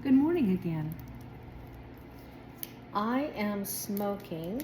Good morning again. I am smoking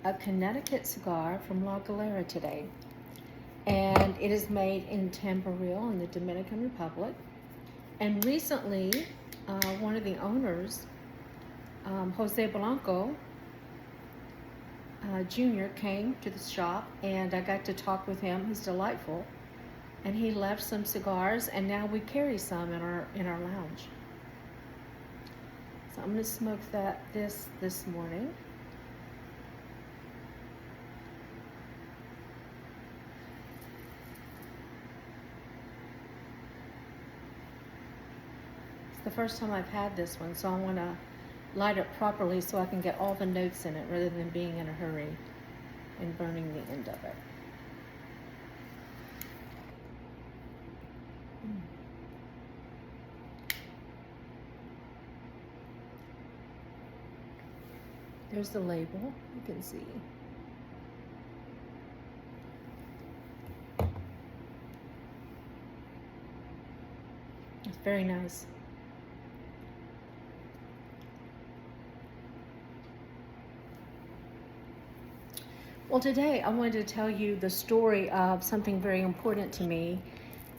a Connecticut cigar from La Galera today, and it is made in Tamboril in the Dominican Republic. And recently, one of the owners, Jose Blanco Jr., came to the shop, and I got to talk with him. He's delightful, and he left some cigars, and now we carry some in our lounge. So I'm going to smoke this morning. It's the first time I've had this one, so I want to light it properly so I can get all the notes in it rather than being in a hurry and burning the end of it. There's the label, you can see. It's very nice. Well, today I wanted to tell you the story of something very important to me,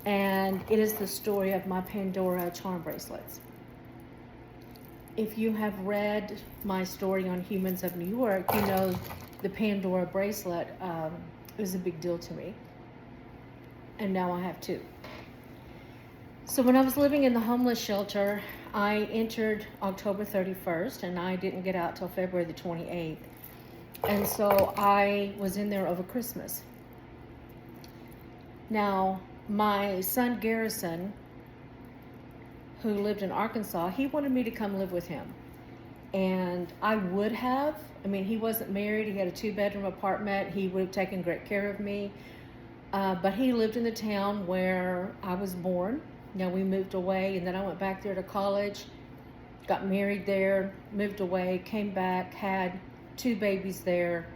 and it is the story of my Pandora charm bracelets. If you have read my story on Humans of New York, you know the Pandora bracelet is a big deal to me. And now I have two. So when I was living in the homeless shelter, I entered October 31st, and I didn't get out till February the 28th. And so I was in there over Christmas. Now, my son Garrison, who lived in Arkansas, he wanted me to come live with him. And I would have. I mean, he wasn't married. He had a 2-bedroom apartment. He would have taken great care of me. But he lived in the town where I was born. Now, we moved away, and then I went back there to college, got married there, moved away, came back, had 2 babies there.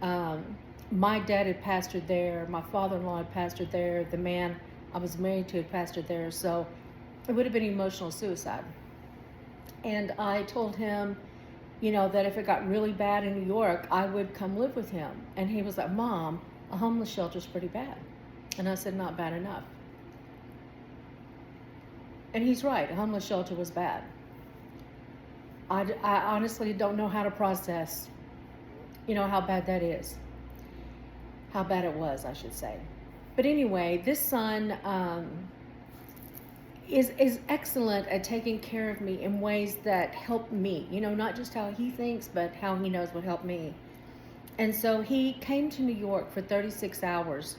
My dad had pastored there. My father-in-law had pastored there. The man I was married to had pastored there. So it would have been emotional suicide. And I told him, that if it got really bad in New York, I would come live with him. And he was like, Mom, a homeless shelter's pretty bad. And I said, not bad enough. And he's right, a homeless shelter was bad. I honestly don't know how to process, how bad that is. How bad it was, I should say. But anyway, this son is excellent at taking care of me in ways that help me. Not just how he thinks, but how he knows would help me. And so he came to New York for 36 hours,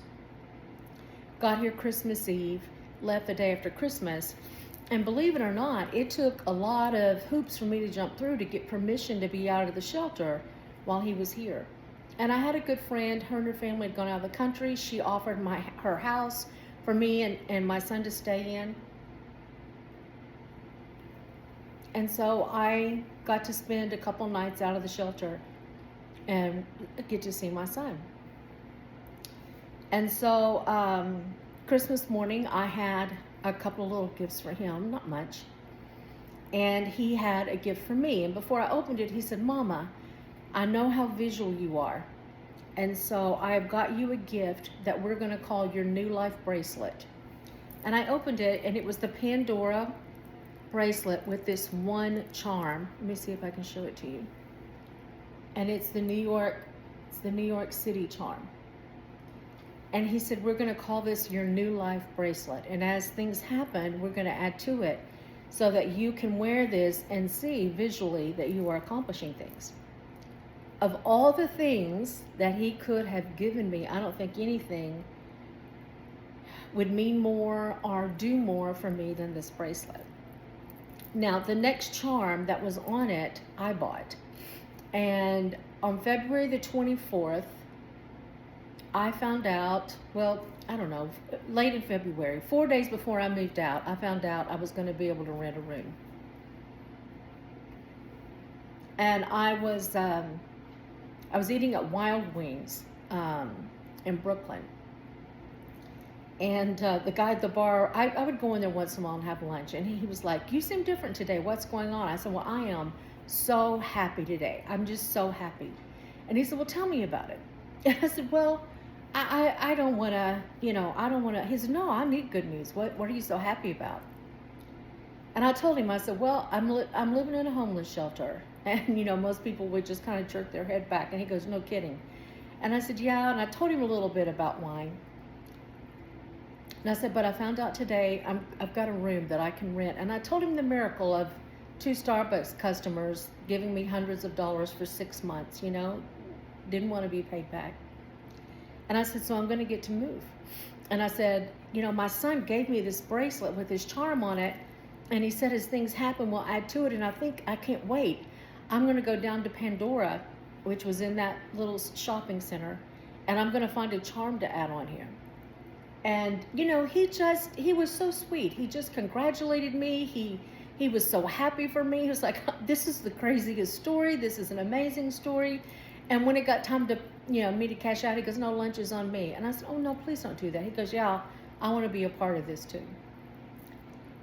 got here Christmas Eve, left the day after Christmas. And believe it or not, it took a lot of hoops for me to jump through to get permission to be out of the shelter while he was here. And I had a good friend. Her and her family had gone out of the country. She offered her house for me and my son to stay in. And so I got to spend a couple nights out of the shelter and get to see my son. And so Christmas morning, I had a couple of little gifts for him, not much. And he had a gift for me. And before I opened it, he said, Mama, I know how visual you are. And so I've got you a gift that we're going to call your New Life bracelet. And I opened it, and it was the Pandora bracelet with this one charm. Let me see if I can show it to you. And it's the New York City charm. And he said, we're going to call this your New Life bracelet. And as things happen, we're going to add to it so that you can wear this and see visually that you are accomplishing things. Of all the things that he could have given me, I don't think anything would mean more or do more for me than this bracelet. Now, the next charm that was on it, I bought. And on February the 24th, I found out, late in February, 4 days before I moved out, I found out I was going to be able to rent a room. And I was eating at Wild Wings in Brooklyn. And the guy at the bar, I would go in there once in a while and have lunch. And he was like, "You seem different today. What's going on?" I said, "Well, I am so happy today. I'm just so happy." And he said, "Well, tell me about it." And I said, "Well, I don't want to, I don't want to." He said, "No, I need good news. What are you so happy about?" And I told him, I said, "Well, I'm living in a homeless shelter." And, most people would just kind of jerk their head back. And he goes, "No kidding." And I said, "Yeah." And I told him a little bit about wine. And I said, "But I found out today I've got a room that I can rent." And I told him the miracle of 2 Starbucks customers giving me hundreds of dollars for 6 months, didn't want to be paid back. And I said, "So I'm going to get to move." And I said, "My son gave me this bracelet with his charm on it. And he said as things happen, we'll add to it. And I can't wait. I'm going to go down to Pandora," which was in that little shopping center, "and I'm going to find a charm to add on here." And, he was so sweet. He just congratulated me. He was so happy for me. He was like, "This is the craziest story. This is an amazing story." And when it got time to, me to cash out, he goes, "No, lunch is on me." And I said, "Oh, no, please don't do that." He goes, "Yeah, I want to be a part of this too."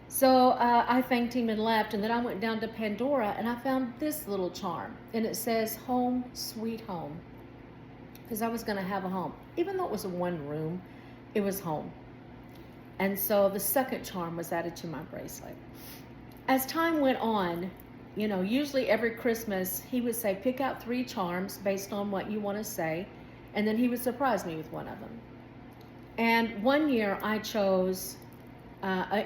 So I thanked him and left. And then I went down to Pandora and I found this little charm. And it says, "Home, sweet home." Because I was going to have a home. Even though it was a 1 room, it was home. And so the second charm was added to my bracelet. As time went on, usually every Christmas he would say, "Pick out 3 charms based on what you want to say." And then he would surprise me with one of them. And one year I chose,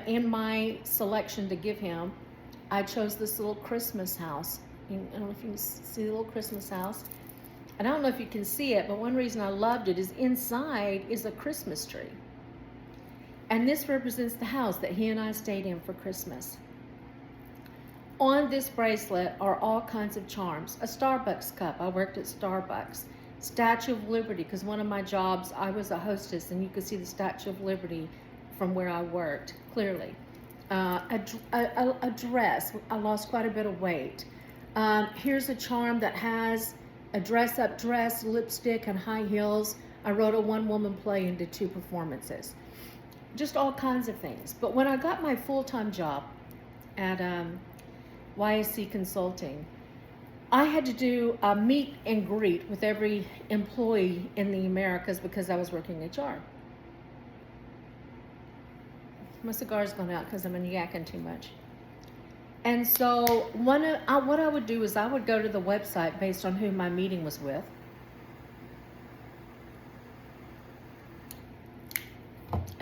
in my selection to give him, I chose this little Christmas house. I don't know if you can see the little Christmas house. And I don't know if you can see it, but one reason I loved it is inside is a Christmas tree. And this represents the house that he and I stayed in for Christmas. On this bracelet are all kinds of charms. A Starbucks cup. I worked at Starbucks. Statue of Liberty, because one of my jobs, I was a hostess, and you could see the Statue of Liberty from where I worked, clearly. A dress. I lost quite a bit of weight. Here's a charm that has a dress-up dress, lipstick, and high heels. I wrote a 1-woman play and did 2 performances. Just all kinds of things. But when I got my full-time job at YSC Consulting, I had to do a meet and greet with every employee in the Americas because I was working HR. My cigar's gone out because I'm yakking too much. And so what I would do is I would go to the website based on who my meeting was with.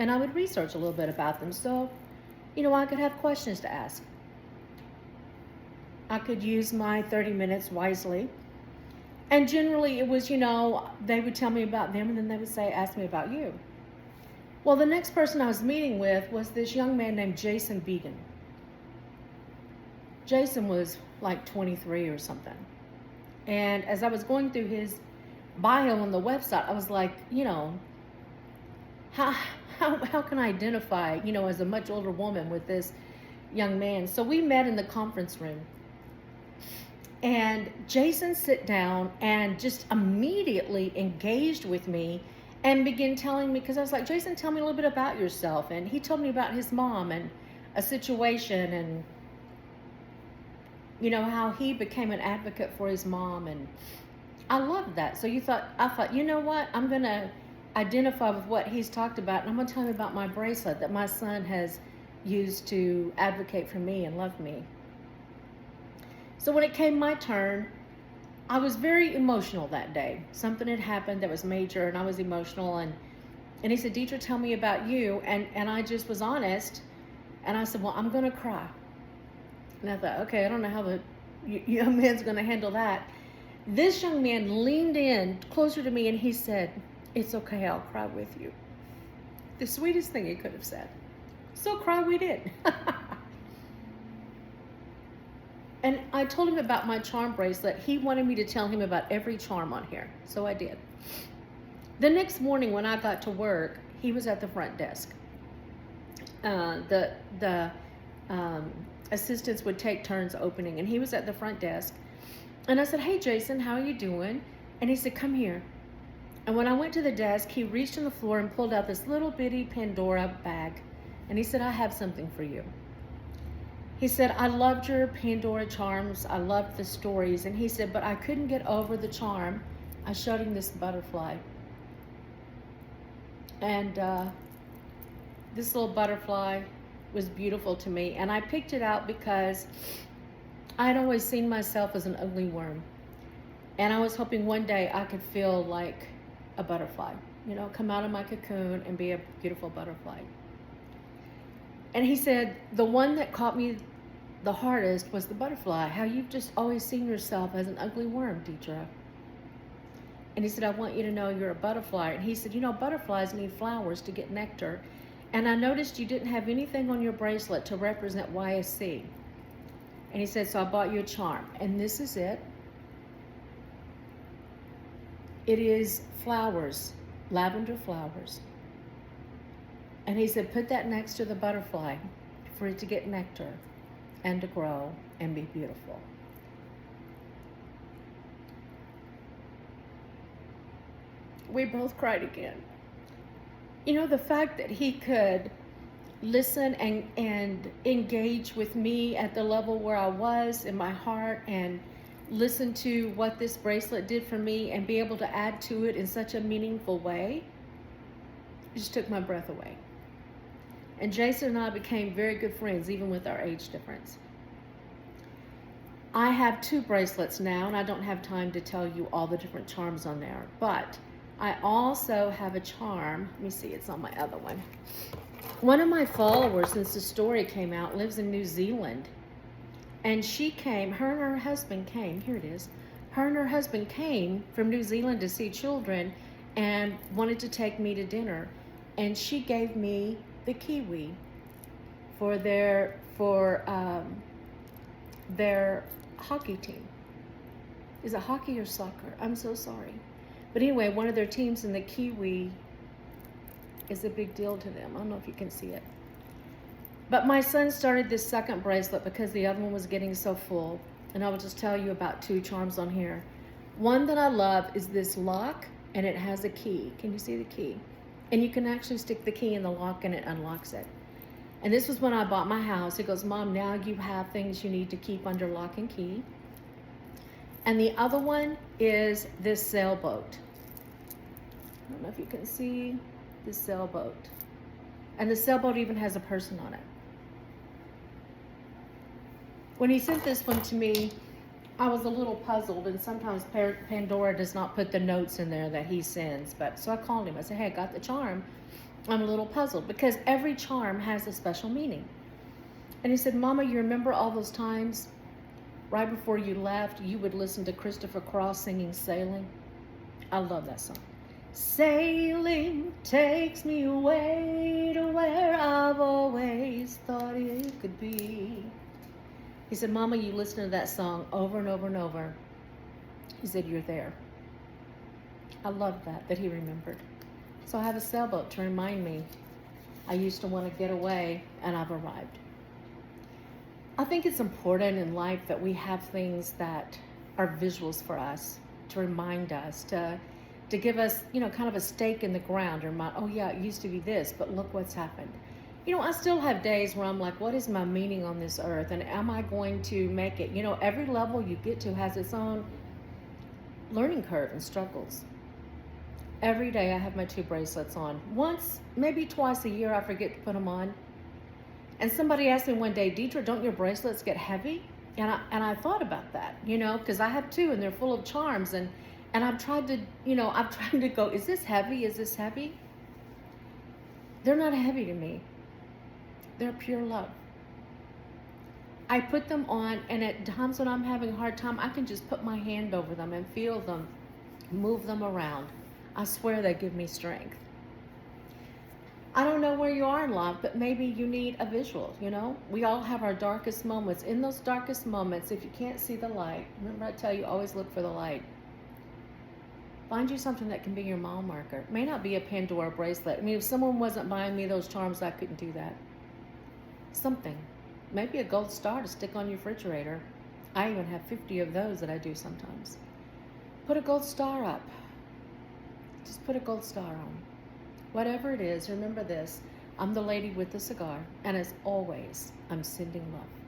And I would research a little bit about them so, I could have questions to ask. I could use my 30 minutes wisely. And generally it was, they would tell me about them and then they would say, "Ask me about you." Well, the next person I was meeting with was this young man named Jason Began. Jason was like 23 or something. And as I was going through his bio on the website, I was like, how can I identify, as a much older woman with this young man? So we met in the conference room. And Jason sat down and just immediately engaged with me and began telling me, because I was like, "Jason, tell me a little bit about yourself." And he told me about his mom and a situation and, how he became an advocate for his mom. And I loved that. So I thought, you know what? I'm going to identify with what he's talked about. And I'm going to tell him about my bracelet that my son has used to advocate for me and love me. So when it came my turn, I was very emotional that day. Something had happened that was major and I was emotional. And he said, "Deidre, tell me about you." And I just was honest. And I said, "Well, I'm going to cry." And I thought, okay, I don't know how the young man's going to handle that. This young man leaned in closer to me and he said, "It's okay, I'll cry with you." The sweetest thing he could have said. So cry we did. And I told him about my charm bracelet. He wanted me to tell him about every charm on here. So I did. The next morning when I got to work, he was at the front desk. The assistants would take turns opening, and he was at the front desk. And I said, "Hey, Jason, how are you doing?" And he said, "Come here." And when I went to the desk, he reached on the floor and pulled out this little bitty Pandora bag. And he said, I have something for you. He said, I loved your Pandora charms. I loved the stories. And he said, but I couldn't get over the charm. I showed him this butterfly. And this little butterfly was beautiful to me. And I picked it out because I had always seen myself as an ugly worm. And I was hoping one day I could feel like a butterfly, you know, come out of my cocoon and be a beautiful butterfly. And he said, the one that caught me the hardest was the butterfly, how you've just always seen yourself as an ugly worm, Deidre. And he said, I want you to know you're a butterfly. And he said, you know, butterflies need flowers to get nectar. And I noticed you didn't have anything on your bracelet to represent YSC. And he said, so I bought you a charm. And this is it. It is flowers, lavender flowers. And he said, put that next to the butterfly for it to get nectar and to grow and be beautiful. We both cried again. You know, the fact that he could listen and engage with me at the level where I was in my heart and listen to what this bracelet did for me and be able to add to it in such a meaningful way, it just took my breath away. And Jason and I became very good friends, even with our age difference. I have 2 bracelets now, and I don't have time to tell you all the different charms on there, but I also have a charm. Let me see, it's on my other one. One of my followers, since the story came out, lives in New Zealand. And she came, her and her husband came, here it is. Her and her husband came from New Zealand to see children and wanted to take me to dinner. And she gave me the kiwi for their hockey team. Is it hockey or soccer? I'm so sorry. But anyway, one of their teams in the kiwi is a big deal to them. I don't know if you can see it. But my son started this second bracelet because the other one was getting so full. And I will just tell you about 2 charms on here. One that I love is this lock, and it has a key. Can you see the key? And you can actually stick the key in the lock and it unlocks it. And this was when I bought my house. He goes, Mom, now you have things you need to keep under lock and key. And the other one is this sailboat. I don't know if you can see this sailboat. And the sailboat even has a person on it. When he sent this one to me, I was a little puzzled, and sometimes Pandora does not put the notes in there that he sends. But so I called him. I said, hey, I got the charm. I'm a little puzzled because every charm has a special meaning. And he said, Mama, you remember all those times right before you left, you would listen to Christopher Cross singing Sailing? I love that song. Sailing takes me away to where I've always thought it could be. He said, Mama, you listen to that song over and over and over. He said, you're there. I love that he remembered. So I have a sailboat to remind me I used to want to get away, and I've arrived. I think it's important in life that we have things that are visuals for us, to remind us, to give us, you know, kind of a stake in the ground, or remind, oh yeah, it used to be this, but look what's happened. You know, I still have days where I'm like, what is my meaning on this earth? And am I going to make it? You know, every level you get to has its own learning curve and struggles. Every day I have my 2 bracelets on. Once, maybe twice a year, I forget to put them on. And somebody asked me one day, Deidre, don't your bracelets get heavy? And I thought about that, you know, because I have 2 and they're full of charms. And I've tried to, you know, go, is this heavy? Is this heavy? They're not heavy to me. They're pure love. I put them on, and at times when I'm having a hard time, I can just put my hand over them and feel them, move them around. I swear they give me strength. I don't know where you are in life, but maybe you need a visual, you know? We all have our darkest moments. In those darkest moments, if you can't see the light, remember I tell you, always look for the light. Find you something that can be your mile marker. It may not be a Pandora bracelet. I mean, if someone wasn't buying me those charms, I couldn't do that. Something. Maybe a gold star to stick on your refrigerator. I even have 50 of those that I do sometimes. Put a gold star up. Just put a gold star on. Whatever it is, remember this. I'm the lady with the cigar, and as always, I'm sending love.